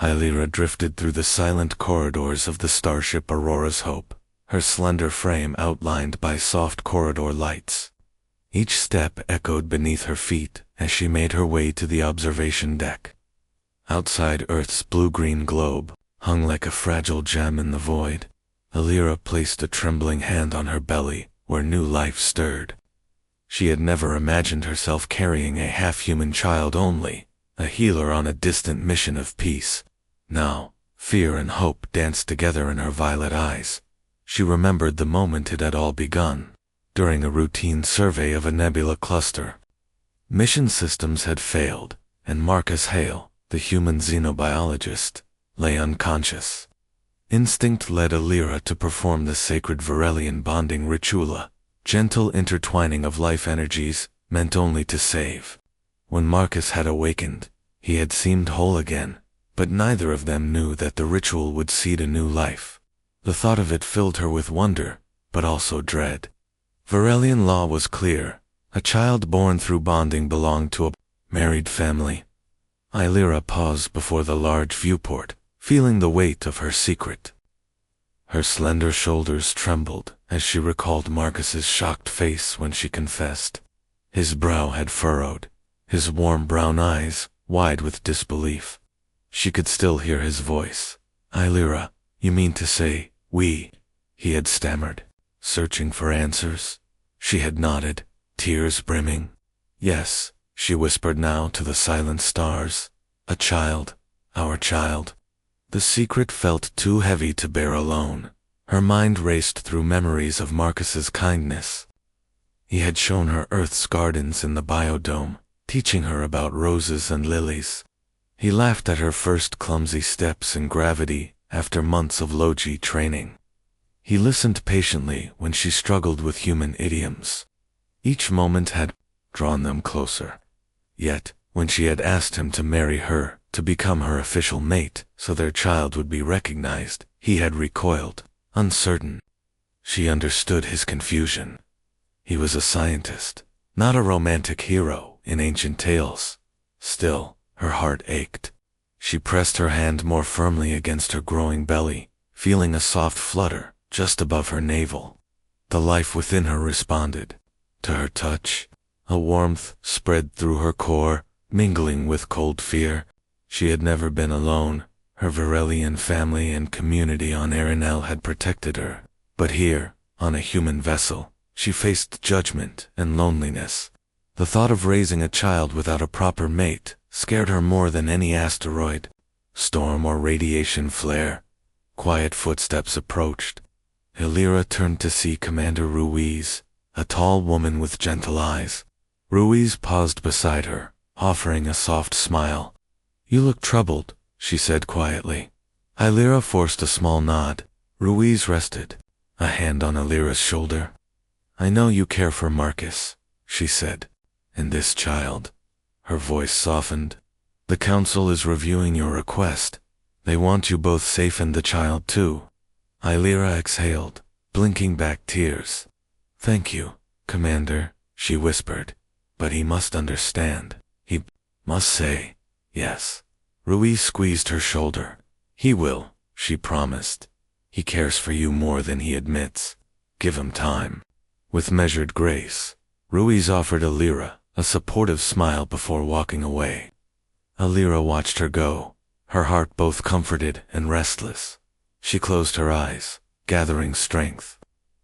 Illyra drifted through the silent corridors of the starship Aurora's Hope, her slender frame outlined by soft corridor lights. Each step echoed beneath her feet as she made her way to the observation deck. Outside Earth's blue-green globe hung like a fragile gem in the void. Illyra placed a trembling hand on her belly where new life stirred. She had never imagined herself carrying a half-human child only, a healer on a distant mission of peace. Now, fear and hope danced together in her violet eyes. She remembered the moment it had all begun, during a routine survey of a nebula cluster. Mission systems had failed, and Marcus Hale, the human xenobiologist, lay unconscious. Instinct led Illyra to perform the sacred Varelian bonding ritual, gentle intertwining of life energies meant only to save. When Marcus had awakened, he had seemed whole again, but neither of them knew that the ritual would seed a new life. The thought of it filled her with wonder, but also dread. Varelian law was clear. A child born through bonding belonged to a married family. Illyra paused before the large viewport, feeling the weight of her secret. Her slender shoulders trembled as she recalled Marcus's shocked face when she confessed. His brow had furrowed, his warm brown eyes wide with disbelief. She could still hear his voice. "Illyra, you mean to say, we?" he had stammered, searching for answers. She had nodded, tears brimming. "Yes," she whispered now to the silent stars. "A child, our child." The secret felt too heavy to bear alone. Her mind raced through memories of Marcus's kindness. He had shown her Earth's gardens in the biodome, teaching her about roses and lilies. He laughed at her first clumsy steps in gravity after months of logi training. He listened patiently when she struggled with human idioms. Each moment had drawn them closer. Yet, when she had asked him to marry her, to become her official mate, so their child would be recognized, he had recoiled, uncertain. She understood his confusion. He was a scientist, not a romantic hero in ancient tales. Still, her heart ached. She pressed her hand more firmly against her growing belly, feeling a soft flutter just above her navel. The life within her responded. To her touch, a warmth spread through her core, mingling with cold fear. She had never been alone. Her Varelian family and community on Arenal had protected her. But here, on a human vessel, she faced judgment and loneliness. The thought of raising a child without a proper mate scared her more than any asteroid, storm or radiation flare. Quiet footsteps approached. Illyra turned to see Commander Ruiz, a tall woman with gentle eyes. Ruiz paused beside her, offering a soft smile. "You look troubled," she said quietly. Illyra forced a small nod. Ruiz rested, a hand on Illyra's shoulder. "I know you care for Marcus," she said. "And this child." Her voice softened. "The council is reviewing your request. They want you both safe and the child too." Illyra exhaled, blinking back tears. "Thank you, Commander," she whispered. "But he must understand. He must say yes." Ruiz squeezed her shoulder. "He will," she promised. "He cares for you more than he admits. Give him time." With measured grace, Ruiz offered Illyra a supportive smile before walking away. Illyra watched her go, her heart both comforted and restless. She closed her eyes, gathering strength.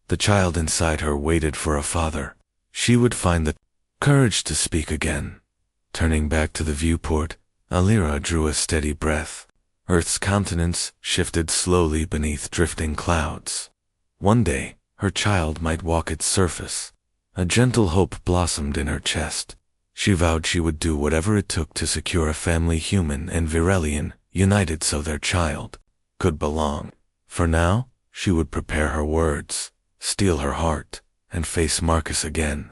The child inside her waited for a father. She would find the courage to speak again. Turning back to the viewport, Illyra drew a steady breath. Earth's countenance shifted slowly beneath drifting clouds. One day, her child might walk its surface. A gentle hope blossomed in her chest. She vowed she would do whatever it took to secure a family, human and Varelian, united so their child could belong. For now, she would prepare her words, steel her heart, and face Marcus again.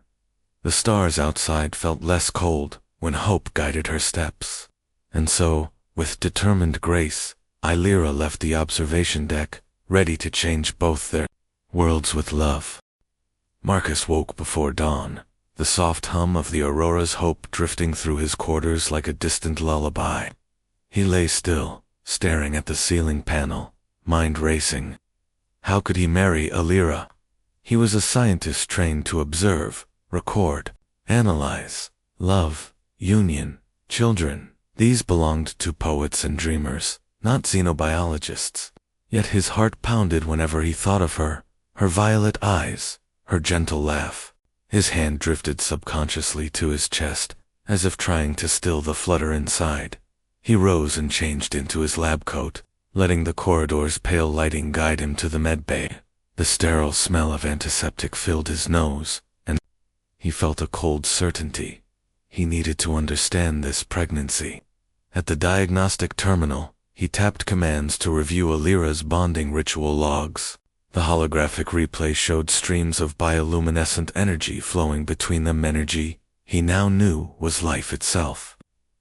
The stars outside felt less cold when hope guided her steps. And so, with determined grace, Illyra left the observation deck, ready to change both their worlds with love. Marcus woke before dawn, the soft hum of the Aurora's Hope drifting through his quarters like a distant lullaby. He lay still, staring at the ceiling panel, mind racing. How could he marry Alira? He was a scientist trained to observe, record, analyze, love, union, children. These belonged to poets and dreamers, not xenobiologists. Yet his heart pounded whenever he thought of her, her violet eyes, her gentle laugh. His hand drifted subconsciously to his chest, as if trying to still the flutter inside. He rose and changed into his lab coat, letting the corridor's pale lighting guide him to the med bay. The sterile smell of antiseptic filled his nose, and he felt a cold certainty. He needed to understand this pregnancy. At the diagnostic terminal, he tapped commands to review Alira's bonding ritual logs. The holographic replay showed streams of bioluminescent energy flowing between them, energy he now knew was life itself.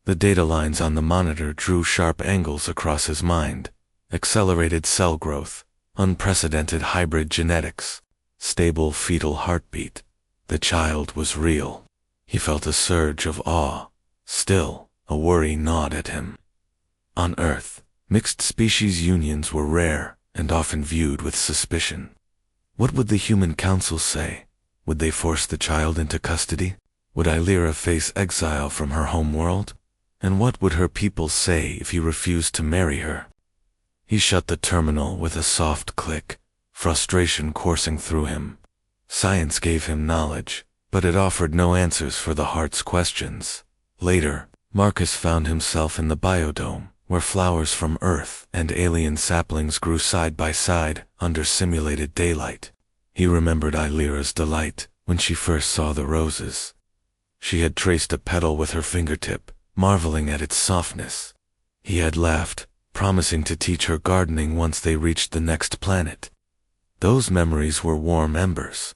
The data lines on the monitor drew sharp angles across his mind. Accelerated cell growth, unprecedented hybrid genetics, stable fetal heartbeat. The child was real. He felt a surge of awe. Still, a worry gnawed at him. On Earth, mixed species unions were rare and often viewed with suspicion. What would the human council say? Would they force the child into custody? Would Alira face exile from her home world? And what would her people say if he refused to marry her? He shut the terminal with a soft click, frustration coursing through him. Science gave him knowledge, but it offered no answers for the heart's questions. Later, Marcus found himself in the biodome, where flowers from Earth and alien saplings grew side by side under simulated daylight. He remembered Alira's delight when she first saw the roses. She had traced a petal with her fingertip, marveling at its softness. He had laughed, promising to teach her gardening once they reached the next planet. Those memories were warm embers.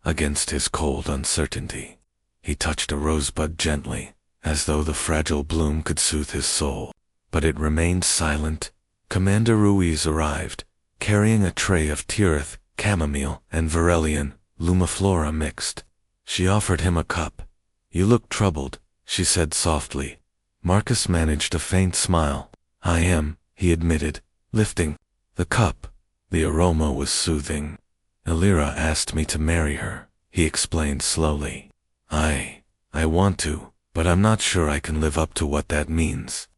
Against his cold uncertainty, he touched a rosebud gently, as though the fragile bloom could soothe his soul. But it remained silent. Commander Ruiz arrived, carrying a tray of Tirith, chamomile, and Varelian, lumiflora mixed. She offered him a cup. "You look troubled," she said softly. Marcus managed a faint smile. "I am," he admitted, lifting the cup. The aroma was soothing. "Alira asked me to marry her," he explained slowly. I want to, but I'm not sure I can live up to what that means."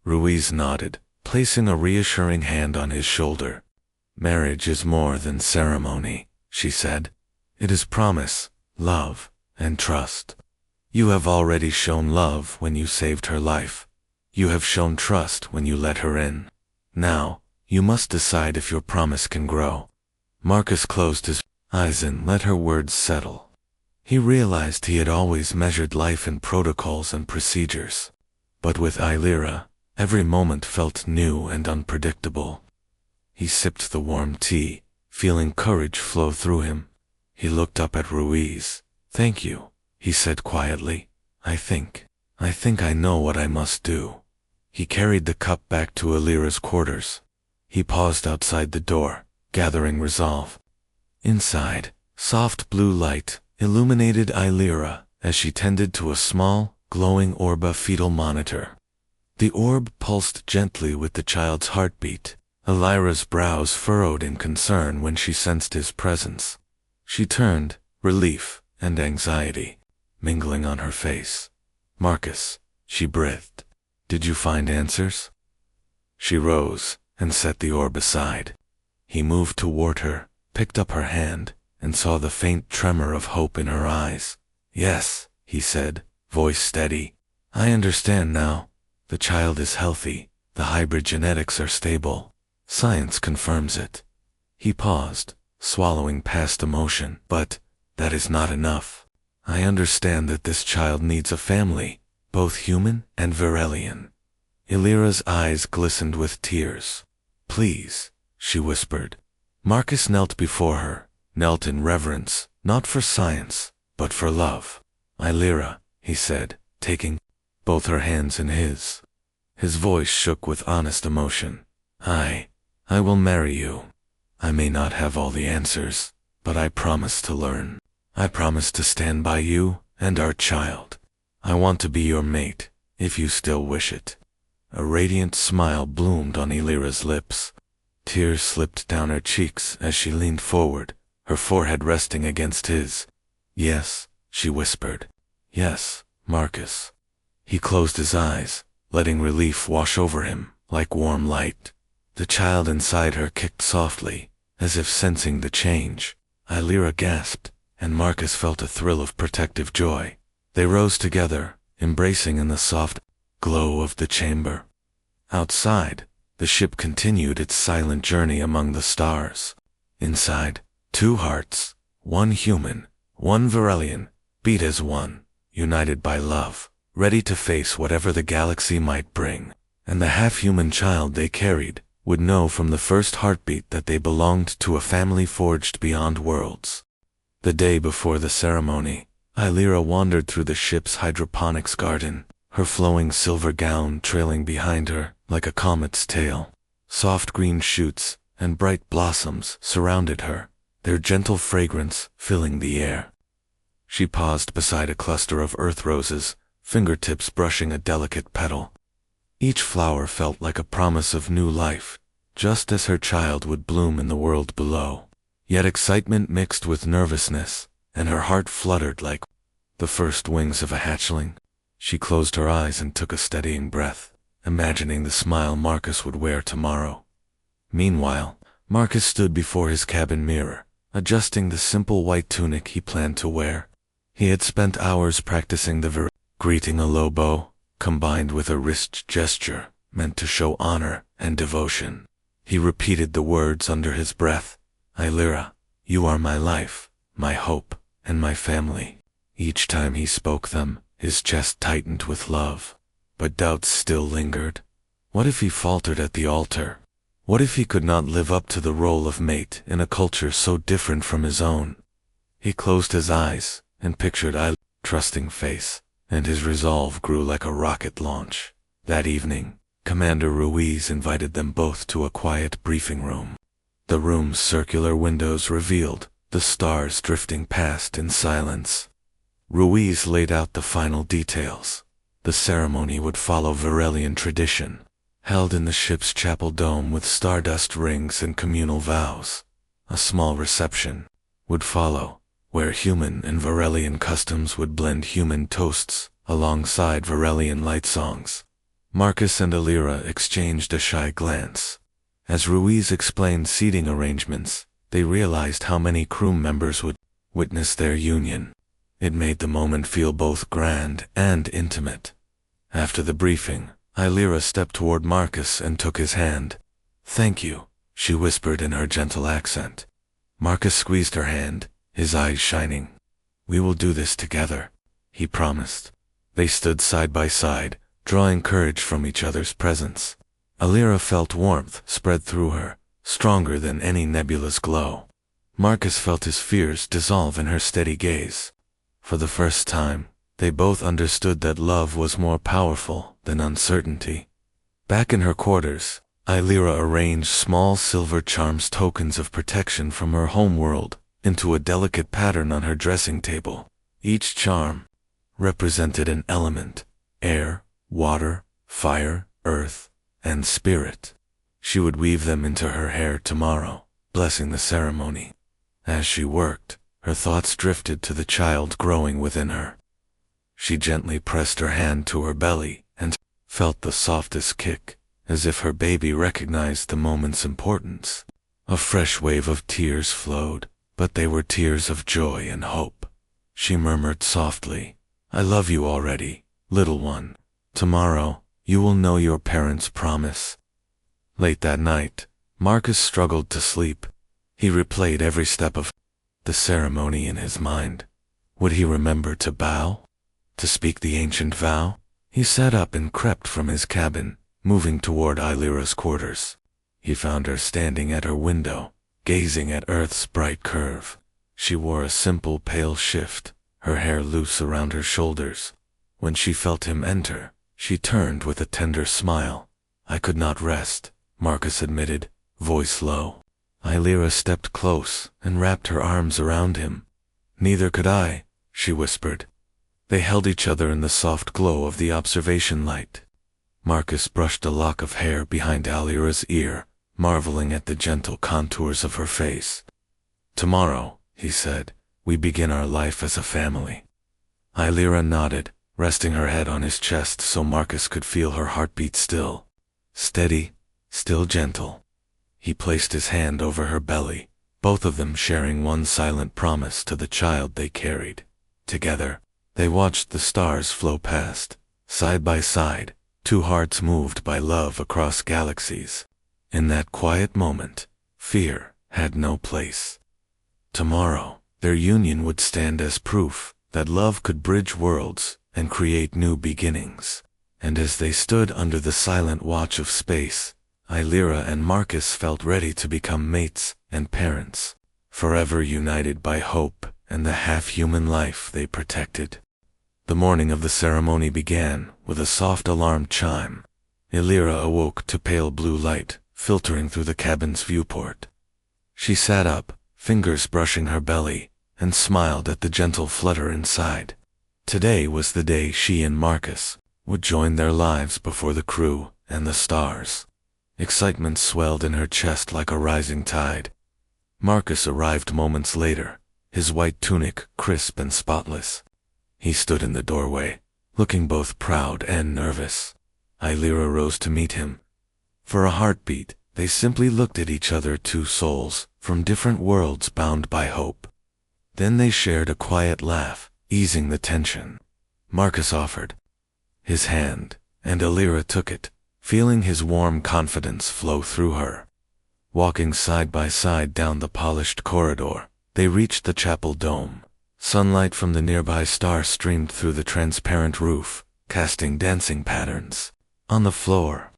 Ruiz nodded, placing a reassuring hand on his shoulder. "Marriage is more than ceremony," she said. "It is promise, love, and trust. You have already shown love when you saved her life. You have shown trust when you let her in. Now, you must decide if your promise can grow." Marcus closed his eyes and let her words settle. He realized he had always measured life in protocols and procedures. But with Alira, every moment felt new and unpredictable. He sipped the warm tea, feeling courage flow through him. He looked up at Ruiz. "Thank you," he said quietly. I think I know what I must do." He carried the cup back to Alira's quarters. He paused outside the door, gathering resolve. Inside, soft blue light illuminated Alira as she tended to a small, glowing orb fetal monitor. The orb pulsed gently with the child's heartbeat. Alira's brows furrowed in concern when she sensed his presence. She turned, relief and anxiety mingling on her face. "Marcus," she breathed, "did you find answers?" She rose and set the orb aside. He moved toward her, picked up her hand, and saw the faint tremor of hope in her eyes. "Yes," he said, voice steady. "I understand now. The child is healthy. The hybrid genetics are stable. Science confirms it." He paused, swallowing past emotion. "But that is not enough. I understand that this child needs a family, both human and Varelian." Alira's eyes glistened with tears. "Please," she whispered. Marcus knelt before her, knelt in reverence, not for science, but for love. "Alira," he said, taking both her hands in his. His voice shook with honest emotion. I will marry you. I may not have all the answers, but I promise to learn. I promise to stand by you and our child. I want to be your mate, if you still wish it." A radiant smile bloomed on Illyra's lips. Tears slipped down her cheeks as she leaned forward, her forehead resting against his. "Yes," she whispered. "Yes, Marcus." He closed his eyes, letting relief wash over him like warm light. The child inside her kicked softly, as if sensing the change. Illyra gasped, and Marcus felt a thrill of protective joy. They rose together, embracing in the soft glow of the chamber. Outside, the ship continued its silent journey among the stars. Inside, two hearts, one human, one Varelian, beat as one, united by love, ready to face whatever the galaxy might bring. And the half-human child they carried would know from the first heartbeat that they belonged to a family forged beyond worlds. The day before the ceremony, Illyra wandered through the ship's hydroponics garden, her flowing silver gown trailing behind her like a comet's tail. Soft green shoots and bright blossoms surrounded her, their gentle fragrance filling the air. She paused beside a cluster of earth roses, fingertips brushing a delicate petal. Each flower felt like a promise of new life, just as her child would bloom in the world below. Yet excitement mixed with nervousness, and her heart fluttered like the first wings of a hatchling. She closed her eyes and took a steadying breath, imagining the smile Marcus would wear tomorrow. Meanwhile, Marcus stood before his cabin mirror, adjusting the simple white tunic he planned to wear. He had spent hours practicing the greeting a low bow, combined with a wrist gesture meant to show honor and devotion. He repeated the words under his breath, "Illyra, you are my life, my hope, and my family." Each time he spoke them, his chest tightened with love. But doubts still lingered. What if he faltered at the altar? What if he could not live up to the role of mate in a culture so different from his own? He closed his eyes and pictured Illyra's trusting face, and his resolve grew like a rocket launch. That evening, Commander Ruiz invited them both to a quiet briefing room. The room's circular windows revealed the stars drifting past in silence. Ruiz laid out the final details. The ceremony would follow Varelian tradition, held in the ship's chapel dome with stardust rings and communal vows. A small reception would follow, where human and Varelian customs would blend human toasts alongside Varelian light songs. Marcus and Illyra exchanged a shy glance. As Ruiz explained seating arrangements, they realized how many crew members would witness their union. It made the moment feel both grand and intimate. After the briefing, Illyra stepped toward Marcus and took his hand. "Thank you," she whispered in her gentle accent. Marcus squeezed her hand, his eyes shining. "We will do this together," he promised. They stood side by side, drawing courage from each other's presence. Illyra felt warmth spread through her, stronger than any nebulous glow. Marcus felt his fears dissolve in her steady gaze. For the first time, they both understood that love was more powerful than uncertainty. Back in her quarters, Illyra arranged small silver charms, tokens of protection from her home world, into a delicate pattern on her dressing table. Each charm represented an element: air, water, fire, earth, and spirit. She would weave them into her hair tomorrow, blessing the ceremony. As she worked, her thoughts drifted to the child growing within her. She gently pressed her hand to her belly and felt the softest kick, as if her baby recognized the moment's importance. A fresh wave of tears flowed, but they were tears of joy and hope. She murmured softly, "I love you already, little one. Tomorrow, you will know your parents' promise." Late that night, Marcus struggled to sleep. He replayed every step of the ceremony in his mind. Would he remember to bow? To speak the ancient vow? He sat up and crept from his cabin, moving toward Illyra's quarters. He found her standing at her window, gazing at Earth's bright curve. She wore a simple pale shift, her hair loose around her shoulders. When she felt him enter, she turned with a tender smile. "I could not rest," Marcus admitted, voice low. Illyra stepped close and wrapped her arms around him. "Neither could I," she whispered. They held each other in the soft glow of the observation light. Marcus brushed a lock of hair behind Alira's ear, marveling at the gentle contours of her face. "Tomorrow," he said, "we begin our life as a family." Alira nodded, resting her head on his chest so Marcus could feel her heartbeat still. Steady, still gentle. He placed his hand over her belly, both of them sharing one silent promise to the child they carried. Together, they watched the stars flow past, side by side, two hearts moved by love across galaxies. In that quiet moment, fear had no place. Tomorrow, their union would stand as proof that love could bridge worlds and create new beginnings. And as they stood under the silent watch of space, Alira and Marcus felt ready to become mates and parents, forever united by hope and the half-human life they protected. The morning of the ceremony began with a soft alarm chime. Alira awoke to pale blue light filtering through the cabin's viewport. She sat up, fingers brushing her belly, and smiled at the gentle flutter inside. Today was the day she and Marcus would join their lives before the crew and the stars. Excitement swelled in her chest like a rising tide. Marcus arrived moments later, his white tunic crisp and spotless. He stood in the doorway, looking both proud and nervous. Alira rose to meet him. For a heartbeat, they simply looked at each other, two souls from different worlds bound by hope. Then they shared a quiet laugh, easing the tension. Marcus offered his hand, and Alira took it, feeling his warm confidence flow through her. Walking side by side down the polished corridor, they reached the chapel dome. Sunlight from the nearby star streamed through the transparent roof, casting dancing patterns. On the floor,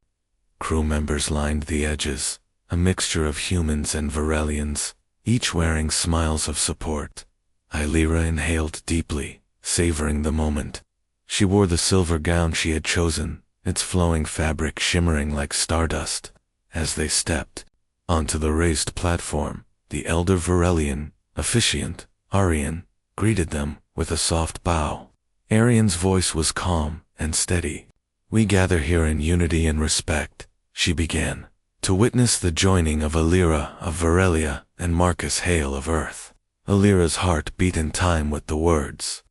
crew members lined the edges, a mixture of humans and Varelians, each wearing smiles of support. Alira inhaled deeply, savoring the moment. She wore the silver gown she had chosen, its flowing fabric shimmering like stardust. As they stepped onto the raised platform, the elder Varelian, officiant, Arian, greeted them with a soft bow. Arian's voice was calm and steady. "We gather here in unity and respect," she began, "to witness the joining of Alira of Varelia and Marcus Hale of Earth." Alira's heart beat in time with the words.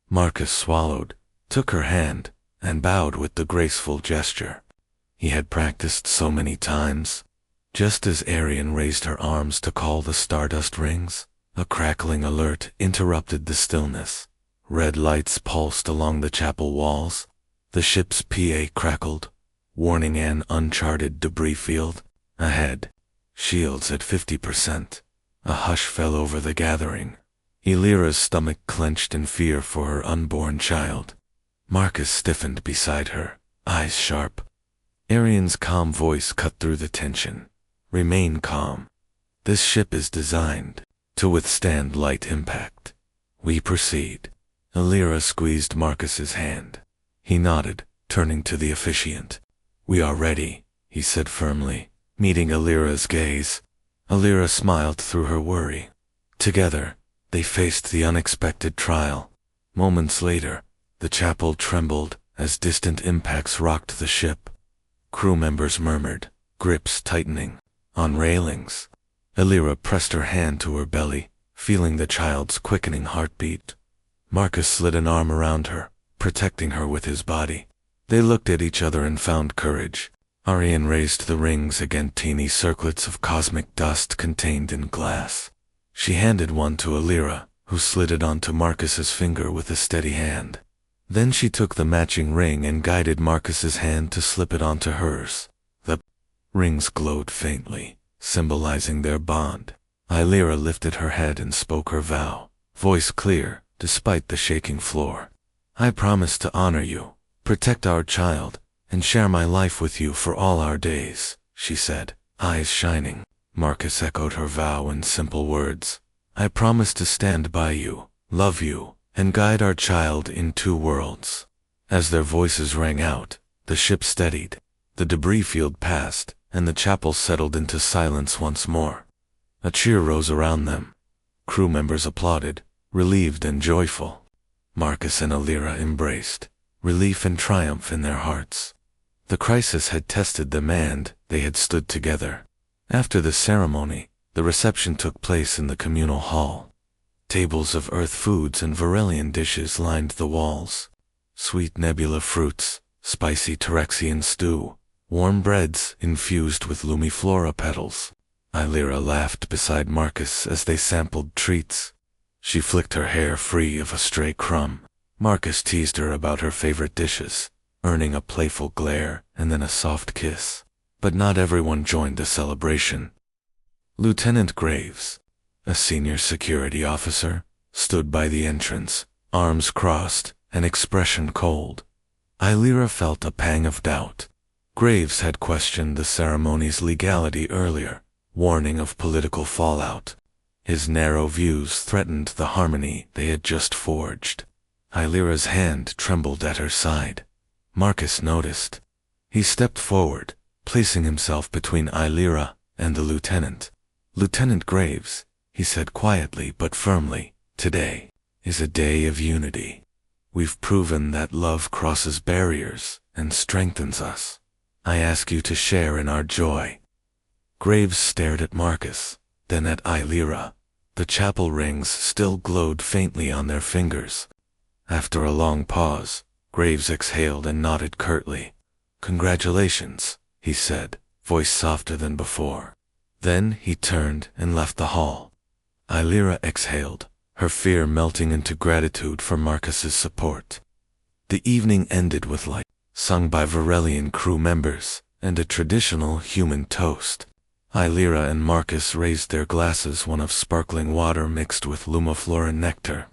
Marcus swallowed, took her hand, and bowed with the graceful gesture he had practiced so many times. Just as Arian raised her arms to call the stardust rings, a crackling alert interrupted the stillness. Red lights pulsed along the chapel walls. The ship's PA crackled, warning an uncharted debris field ahead. Shields at 50%. A hush fell over the gathering. Alira's stomach clenched in fear for her unborn child. Marcus stiffened beside her, eyes sharp. Arian's calm voice cut through the tension. "Remain calm. This ship is designed to withstand light impact. We proceed." Alira squeezed Marcus's hand. He nodded, turning to the officiant. "We are ready," he said firmly, meeting Alira's gaze. Alira smiled through her worry. Together, they faced the unexpected trial. Moments later, the chapel trembled as distant impacts rocked the ship. Crew members murmured, grips tightening on railings. Alira pressed her hand to her belly, feeling the child's quickening heartbeat. Marcus slid an arm around her, protecting her with his body. They looked at each other and found courage. Arian raised the rings against teeny circlets of cosmic dust contained in glass. She handed one to Alira, who slid it onto Marcus's finger with a steady hand. Then she took the matching ring and guided Marcus's hand to slip it onto hers. The rings glowed faintly, symbolizing their bond. Alira lifted her head and spoke her vow, voice clear, despite the shaking floor. "I promise to honor you, protect our child, and share my life with you for all our days," she said, eyes shining. Marcus echoed her vow in simple words. "I promise to stand by you, love you, and guide our child in two worlds." As their voices rang out, the ship steadied, the debris field passed, and the chapel settled into silence once more. A cheer rose around them. Crew members applauded, relieved and joyful. Marcus and Alira embraced, relief and triumph in their hearts. The crisis had tested them and they had stood together. After the ceremony, the reception took place in the communal hall. Tables of earth foods and Varelian dishes lined the walls. Sweet nebula fruits, spicy Terexian stew, warm breads infused with lumiflora petals. Illyra laughed beside Marcus as they sampled treats. She flicked her hair free of a stray crumb. Marcus teased her about her favorite dishes, earning a playful glare and then a soft kiss. But not everyone joined the celebration. Lieutenant Graves, a senior security officer, stood by the entrance, arms crossed, an expression cold. Illyra felt a pang of doubt. Graves had questioned the ceremony's legality earlier, warning of political fallout. His narrow views threatened the harmony they had just forged. Illyra's hand trembled at her side. Marcus noticed. He stepped forward, placing himself between Illyra and the lieutenant. "Lieutenant Graves," he said quietly but firmly, "today is a day of unity. We've proven that love crosses barriers and strengthens us. I ask you to share in our joy." Graves stared at Marcus, then at Illyra. The chapel rings still glowed faintly on their fingers. After a long pause, Graves exhaled and nodded curtly. "Congratulations," he said, voice softer than before. Then he turned and left the hall. Illyra exhaled, her fear melting into gratitude for Marcus's support. The evening ended with light, sung by Varelian crew members, and a traditional human toast. Illyra and Marcus raised their glasses, one of sparkling water mixed with lumiflora nectar.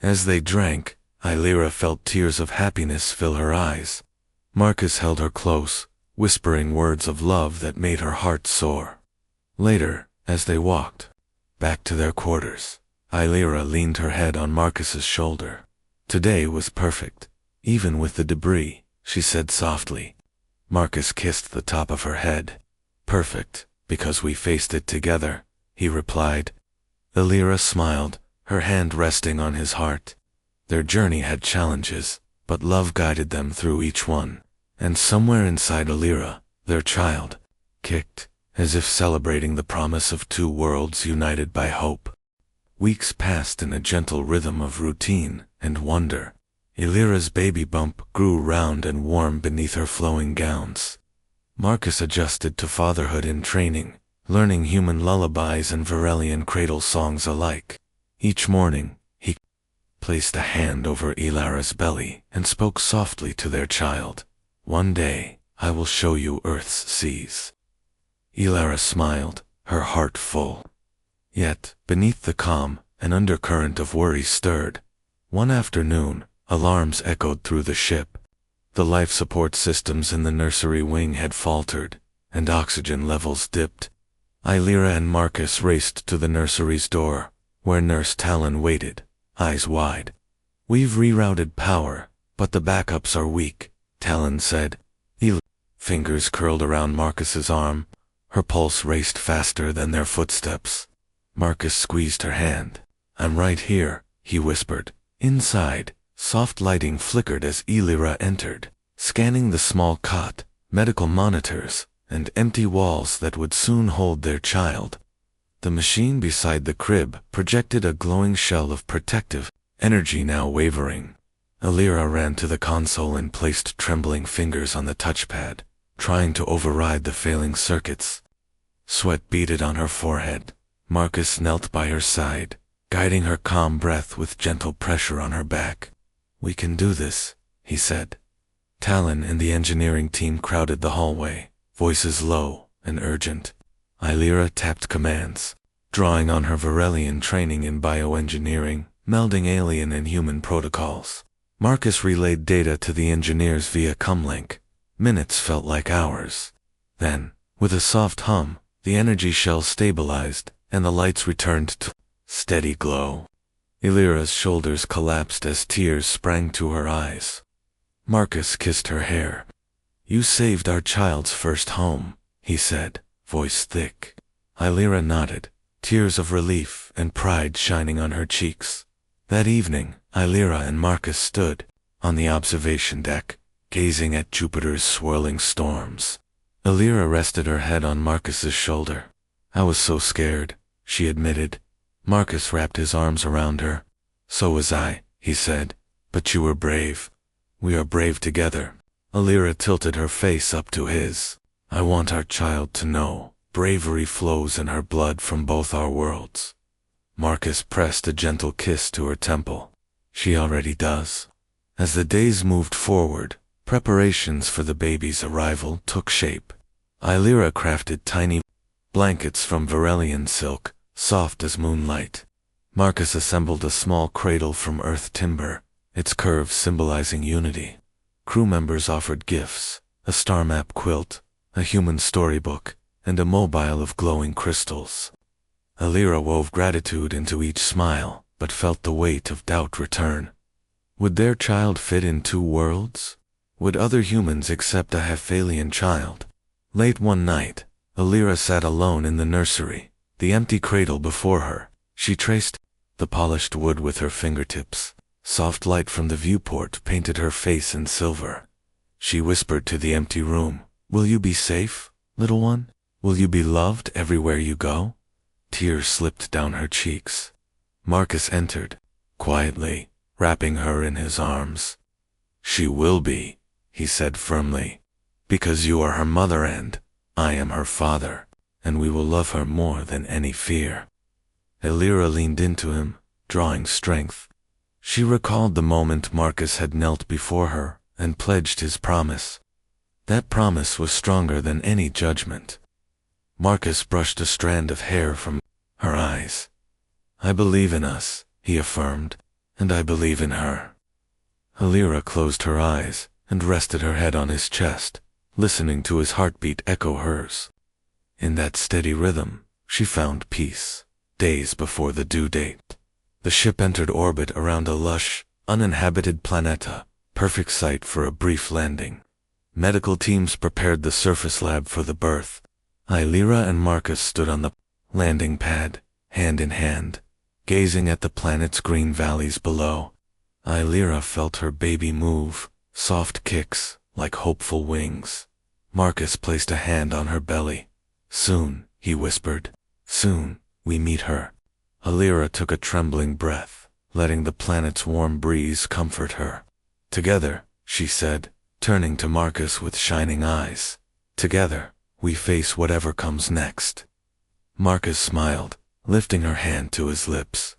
As they drank, Illyra felt tears of happiness fill her eyes. Marcus held her close, whispering words of love that made her heart soar. Later, as they walked back to their quarters, Illyra leaned her head on Marcus's shoulder. "Today was perfect, even with the debris," she said softly. Marcus kissed the top of her head. "Perfect, because we faced it together," he replied. Illyra smiled, her hand resting on his heart. Their journey had challenges, but love guided them through each one. And somewhere inside Illyra, their child, kicked, as if celebrating the promise of two worlds united by hope. Weeks passed in a gentle rhythm of routine and wonder. Illyra's baby bump grew round and warm beneath her flowing gowns. Marcus adjusted to fatherhood in training, learning human lullabies and Varelian cradle songs alike. Each morning, he placed a hand over Illyra's belly and spoke softly to their child. "One day, I will show you Earth's seas." Illyra smiled, her heart full. Yet, beneath the calm, an undercurrent of worry stirred. One afternoon, alarms echoed through the ship. The life support systems in the nursery wing had faltered, and oxygen levels dipped. Illyra and Marcus raced to the nursery's door, where Nurse Talon waited, eyes wide. "We've rerouted power, but the backups are weak," Talon said. Fingers curled around Marcus's arm. Her pulse raced faster than their footsteps. Marcus squeezed her hand. "I'm right here," he whispered. Inside, soft lighting flickered as Illyra entered, scanning the small cot, medical monitors, and empty walls that would soon hold their child. The machine beside the crib projected a glowing shell of protective energy now wavering. Illyra ran to the console and placed trembling fingers on the touchpad, trying to override the failing circuits. Sweat beaded on her forehead. Marcus knelt by her side, guiding her calm breath with gentle pressure on her back. "We can do this," he said. Talon and the engineering team crowded the hallway, voices low and urgent. Illyra tapped commands, drawing on her Varelian training in bioengineering, melding alien and human protocols. Marcus relayed data to the engineers via comlink. Minutes felt like hours. Then, with a soft hum, the energy shell stabilized, and the lights returned to steady glow. Illyra's shoulders collapsed as tears sprang to her eyes. Marcus kissed her hair. "You saved our child's first home," he said, voice thick. Illyra nodded, tears of relief and pride shining on her cheeks. That evening, Illyra and Marcus stood on the observation deck, gazing at Jupiter's swirling storms. Alira rested her head on Marcus's shoulder. I was so scared, she admitted. Marcus wrapped his arms around her. So was I, he said. But you were brave. We are brave together. Alira tilted her face up to his. I want our child to know bravery flows in her blood from both our worlds. Marcus pressed a gentle kiss to her temple. She already does. As the days moved forward, preparations for the baby's arrival took shape. Alira crafted tiny blankets from Varelian silk, soft as moonlight. Marcus assembled a small cradle from earth timber, its curves symbolizing unity. Crew members offered gifts, a star map quilt, a human storybook, and a mobile of glowing crystals. Alira wove gratitude into each smile, but felt the weight of doubt return. Would their child fit in two worlds? Would other humans accept a Hephalian child? Late one night, Alira sat alone in the nursery, the empty cradle before her. She traced the polished wood with her fingertips. Soft light from the viewport painted her face in silver. She whispered to the empty room, "Will you be safe, little one? Will you be loved everywhere you go?" Tears slipped down her cheeks. Marcus entered, quietly, wrapping her in his arms. "She will be," he said firmly, "because you are her mother and I am her father, and we will love her more than any fear." Alira leaned into him, drawing strength. She recalled the moment Marcus had knelt before her and pledged his promise. That promise was stronger than any judgment. Marcus brushed a strand of hair from her eyes. "I believe in us," he affirmed, "and I believe in her." Alira closed her eyes and rested her head on his chest, listening to his heartbeat echo hers. In that steady rhythm, she found peace. Days before the due date, the ship entered orbit around a lush, uninhabited planeta, perfect site for a brief landing. Medical teams prepared the surface lab for the birth. Alira and Marcus stood on the landing pad, hand in hand, gazing at the planet's green valleys below. Alira felt her baby move, soft kicks, like hopeful wings. Marcus placed a hand on her belly. "Soon," he whispered. "Soon, we meet her." Alira took a trembling breath, letting the planet's warm breeze comfort her. "Together," she said, turning to Marcus with shining eyes. "Together, we face whatever comes next." Marcus smiled, lifting her hand to his lips.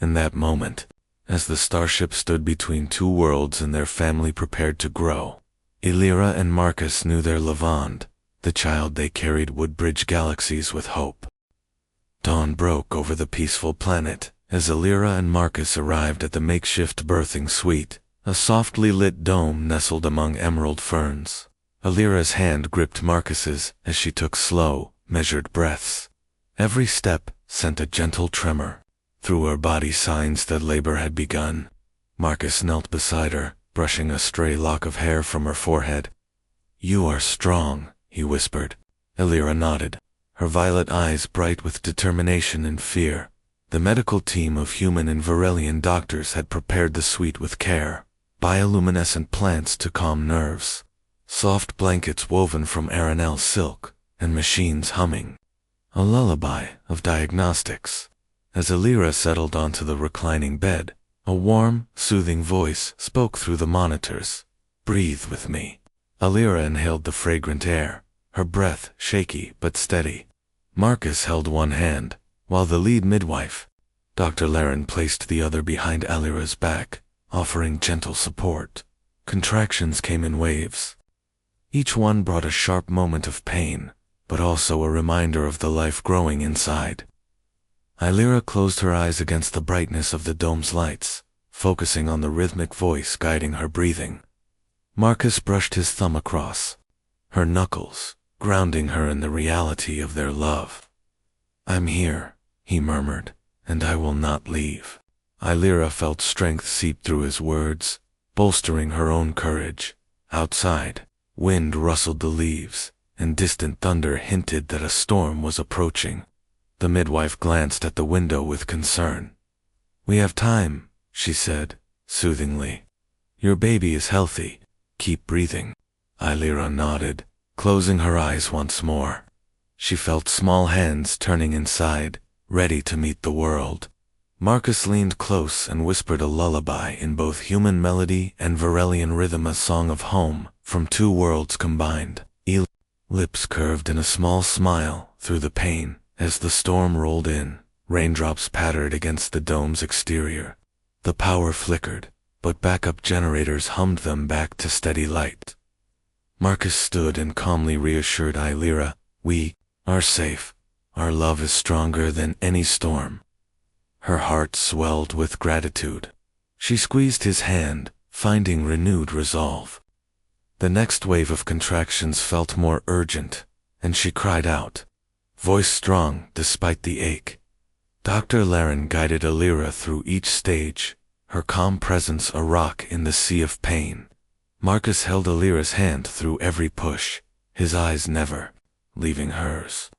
In that moment, as the starship stood between two worlds and their family prepared to grow, Alira and Marcus knew their Levand, the child they carried, would bridge galaxies with hope. Dawn broke over the peaceful planet as Alira and Marcus arrived at the makeshift birthing suite, a softly lit dome nestled among emerald ferns. Alira's hand gripped Marcus's as she took slow, measured breaths. Every step sent a gentle tremor through her body, signs that labor had begun. Marcus knelt beside her, brushing a stray lock of hair from her forehead. "You are strong," he whispered. Alira nodded, her violet eyes bright with determination and fear. The medical team of human and Varelian doctors had prepared the suite with care, bioluminescent plants to calm nerves, soft blankets woven from Aranel silk, and machines humming. A lullaby of diagnostics. As Alira settled onto the reclining bed, a warm, soothing voice spoke through the monitors. "Breathe with me." Alira inhaled the fragrant air, her breath shaky but steady. Marcus held one hand, while the lead midwife, Dr. Laren, placed the other behind Alira's back, offering gentle support. Contractions came in waves. Each one brought a sharp moment of pain, but also a reminder of the life growing inside. Alira closed her eyes against the brightness of the dome's lights, focusing on the rhythmic voice guiding her breathing. Marcus brushed his thumb across her knuckles, grounding her in the reality of their love. "I'm here," he murmured, "and I will not leave." Alira felt strength seep through his words, bolstering her own courage. Outside, wind rustled the leaves, and distant thunder hinted that a storm was approaching. The midwife glanced at the window with concern. "We have time," she said, soothingly. "Your baby is healthy. Keep breathing. Illyra nodded, closing her eyes once more. She felt small hands turning inside, ready to meet the world. Marcus leaned close and whispered a lullaby in both human melody and Varelian rhythm, a song of home from two worlds combined. Lips curved in a small smile through the pain as the storm rolled in. Raindrops pattered against the dome's exterior. The power flickered, but backup generators hummed them back to steady light. Marcus stood and calmly reassured Illyra, "We are safe. Our love is stronger than any storm." Her heart swelled with gratitude. She squeezed his hand, finding renewed resolve. The next wave of contractions felt more urgent, and she cried out, voice strong despite the ache. Dr. Laren guided Illyra through each stage, her calm presence a rock in the sea of pain. Marcus held Illyra's hand through every push, his eyes never leaving hers.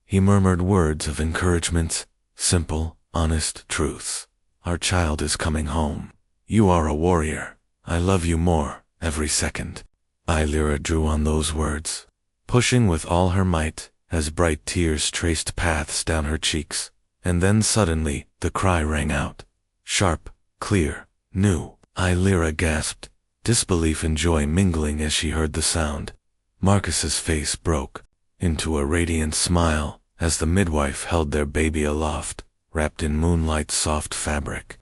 He murmured words of encouragement, simple, honest truths. "Our child is coming home. You are a warrior. I love you more every second." Illyra drew on those words, pushing with all her might, as bright tears traced paths down her cheeks. And then suddenly, the cry rang out. Sharp, clear, new. Illyra gasped, disbelief and joy mingling as she heard the sound. Marcus's face broke into a radiant smile as the midwife held their baby aloft, wrapped in moonlight's soft fabric.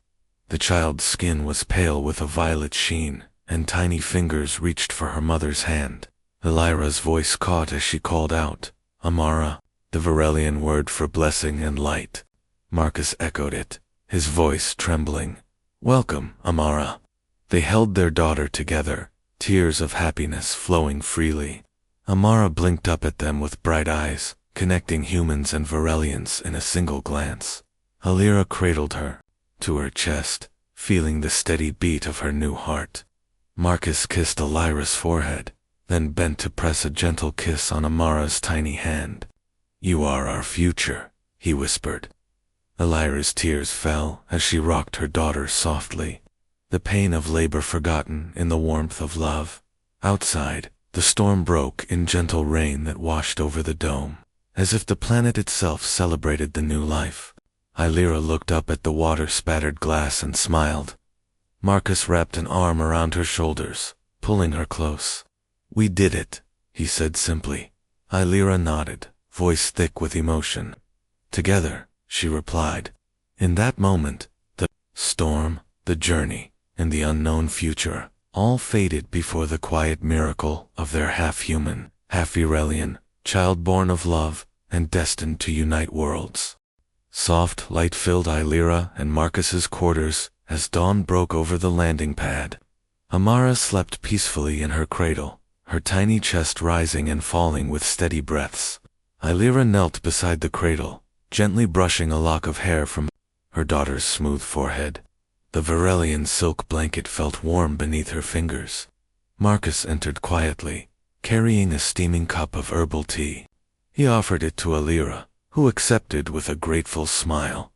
The child's skin was pale with a violet sheen, and tiny fingers reached for her mother's hand. Illyra's voice caught as she called out, "Amara," the Varelian word for blessing and light. Marcus echoed it, his voice trembling. "Welcome, Amara." They held their daughter together, tears of happiness flowing freely. Amara blinked up at them with bright eyes, connecting humans and Varelians in a single glance. Illyra cradled her to her chest, feeling the steady beat of her new heart. Marcus kissed Illyra's forehead, then bent to press a gentle kiss on Amara's tiny hand. "You are our future," he whispered. Illyra's tears fell as she rocked her daughter softly, the pain of labor forgotten in the warmth of love. Outside, the storm broke in gentle rain that washed over the dome, as if the planet itself celebrated the new life. Illyra looked up at the water-spattered glass and smiled. Marcus wrapped an arm around her shoulders, pulling her close. "We did it," he said simply. Illyra nodded, voice thick with emotion. "Together," she replied. In that moment, the storm, the journey, and the unknown future all faded before the quiet miracle of their half-human, half-Varelian, child born of love and destined to unite worlds. Soft light filled Illyra and Marcus's quarters as dawn broke over the landing pad. Amara slept peacefully in her cradle, her tiny chest rising and falling with steady breaths. Illyra knelt beside the cradle, gently brushing a lock of hair from her daughter's smooth forehead. The Varelian silk blanket felt warm beneath her fingers. Marcus entered quietly, carrying a steaming cup of herbal tea. He offered it to Illyra, who accepted with a grateful smile.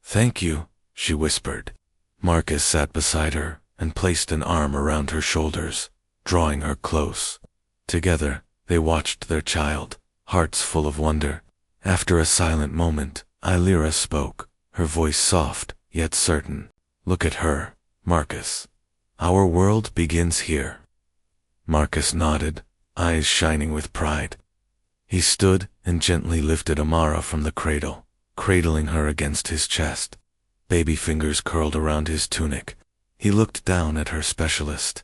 "Thank you," she whispered. Marcus sat beside her and placed an arm around her shoulders, drawing her close. Together, they watched their child, hearts full of wonder. After a silent moment, Illyra spoke, her voice soft, yet certain. "Look at her, Marcus. Our world begins here." Marcus nodded, eyes shining with pride. He stood and gently lifted Amara from the cradle, cradling her against his chest. Baby fingers curled around his tunic. He looked down at her specialist.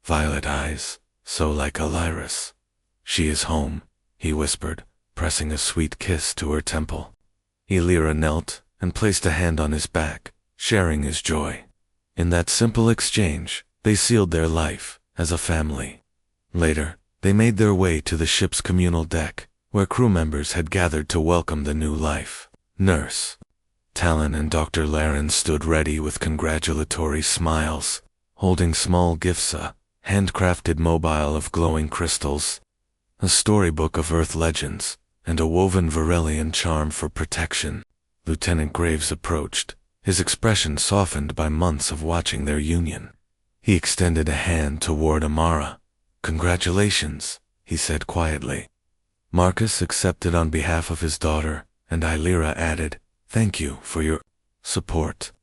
Violet eyes, so like Illyra's. "She is home," he whispered, pressing a sweet kiss to her temple. Illyra knelt and placed a hand on his back, sharing his joy. In that simple exchange, they sealed their life as a family. Later, they made their way to the ship's communal deck, where crew members had gathered to welcome the new life. Nurse Talon and Dr. Laren stood ready with congratulatory smiles, holding small gifts, a handcrafted mobile of glowing crystals, a storybook of Earth legends, and a woven Varelian charm for protection. Lieutenant Graves approached, his expression softened by months of watching their union. He extended a hand toward Amara. "Congratulations," he said quietly. Marcus accepted on behalf of his daughter, and Illyra added, "Thank you for your support."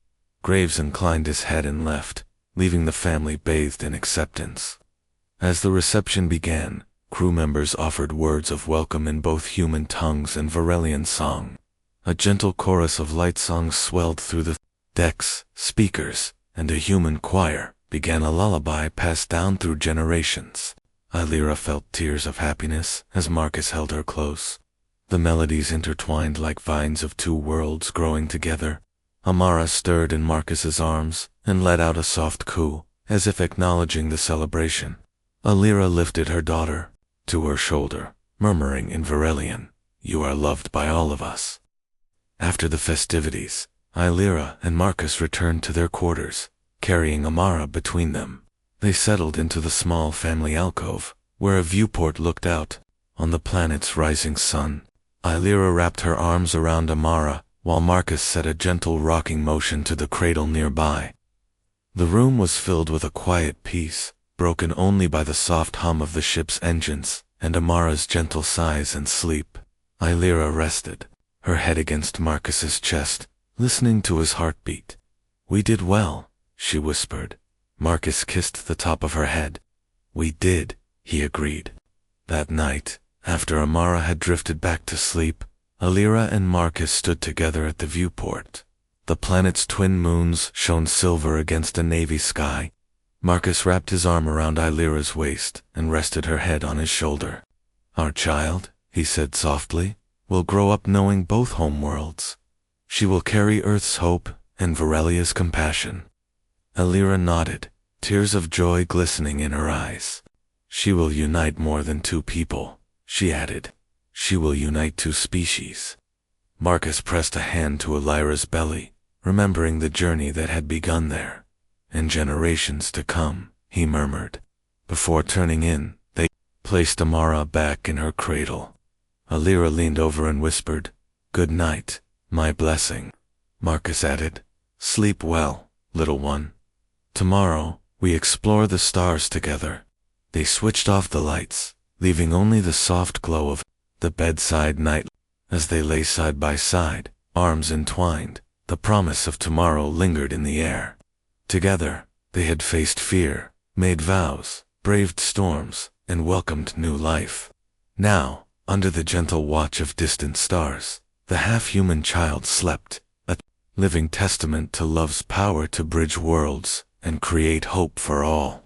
Graves inclined his head and left, leaving the family bathed in acceptance. As the reception began, crew members offered words of welcome in both human tongues and Varelian song. A gentle chorus of light songs swelled through the decks, speakers, and a human choir began a lullaby passed down through generations. Illyra felt tears of happiness as Marcus held her close. The melodies intertwined like vines of two worlds growing together. Amara stirred in Marcus's arms and let out a soft coo, as if acknowledging the celebration. Illyra lifted her daughter to her shoulder, murmuring in Varelian, "You are loved by all of us." After the festivities, Illyra and Marcus returned to their quarters, carrying Amara between them. They settled into the small family alcove, where a viewport looked out on the planet's rising sun. Illyra wrapped her arms around Amara, while Marcus set a gentle rocking motion to the cradle nearby. The room was filled with a quiet peace, broken only by the soft hum of the ship's engines and Amara's gentle sighs and sleep. Illyra rested, her head against Marcus's chest, listening to his heartbeat. "We did well," she whispered. Marcus kissed the top of her head. "We did," he agreed. That night, after Amara had drifted back to sleep, Illyra and Marcus stood together at the viewport. The planet's twin moons shone silver against a navy sky. Marcus wrapped his arm around Illyra's waist and rested her head on his shoulder. "Our child," he said softly, "will grow up knowing both homeworlds. She will carry Earth's hope and Varelia's compassion." Illyra nodded, tears of joy glistening in her eyes. "She will unite more than two people," she added. "She will unite two species." Marcus pressed a hand to Illyra's belly, remembering the journey that had begun there. "In generations to come," he murmured. Before turning in, they placed Amara back in her cradle. Illyra leaned over and whispered, "Good night, my blessing." Marcus added, "Sleep well, little one. Tomorrow, we explore the stars together." They switched off the lights, leaving only the soft glow of the bedside night. As they lay side by side, arms entwined, the promise of tomorrow lingered in the air. Together, they had faced fear, made vows, braved storms, and welcomed new life. Now, under the gentle watch of distant stars, the half-human child slept, a living testament to love's power to bridge worlds and create hope for all.